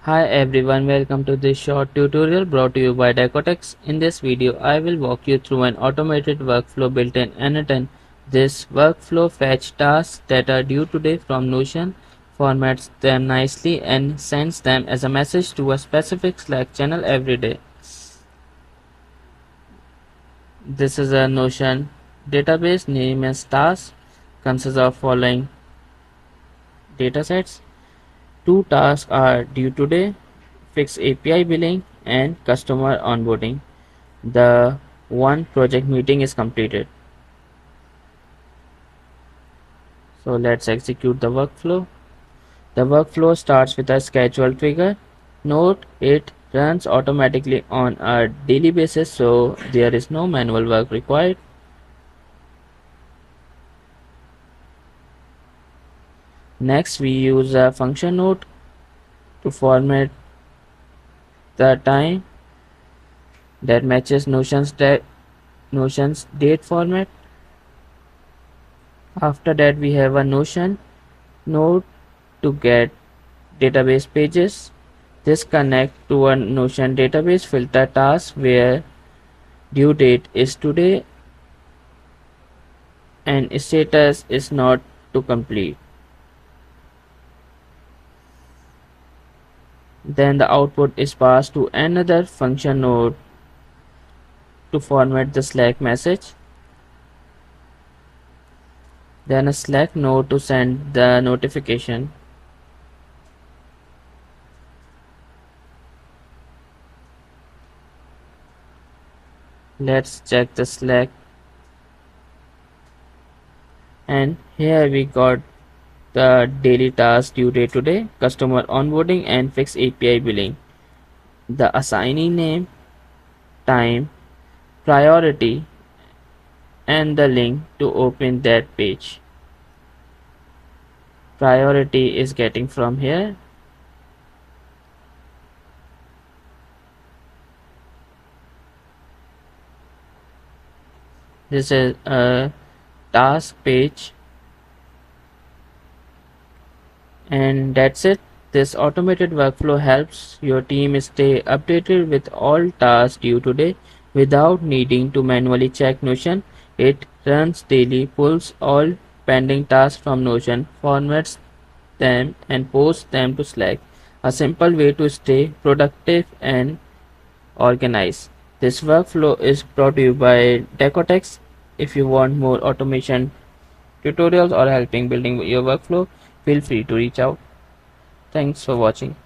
Hi everyone, welcome to this short tutorial brought to you by Decotex. In this video, I will walk you through an automated workflow built in n8n. This workflow fetches tasks that are due today from Notion, formats them nicely and sends them as a message to a specific Slack channel every day. This is a Notion database name as tasks, consists of following datasets. Two tasks are due today: fix API billing and customer onboarding. The one project meeting is completed. So let's execute the workflow. The workflow starts with a schedule trigger. Note it runs automatically on a daily basis, so there is no manual work required. Next, we use a function node to format the time that matches Notion's date format. After that, we have a Notion node to get database pages. This connect to a Notion database filter task where due date is today and status is not to complete. Then the output is passed to another function node to format the Slack message. Then a Slack node to send the notification. Let's check the Slack, and here we got the daily task due date today, customer onboarding and fix API billing, the assignee name, time, priority, and the link to open that page. Priority is getting from here. This is a task page, and that's it. This automated workflow helps your team stay updated with all tasks due today without needing to manually check Notion. It runs daily, pulls all pending tasks from Notion, formats them and posts them to Slack. A simple way to stay productive and organized. This workflow is brought to you by Decotex. If you want more automation tutorials or helping building your workflow, feel free to reach out. Thanks for watching.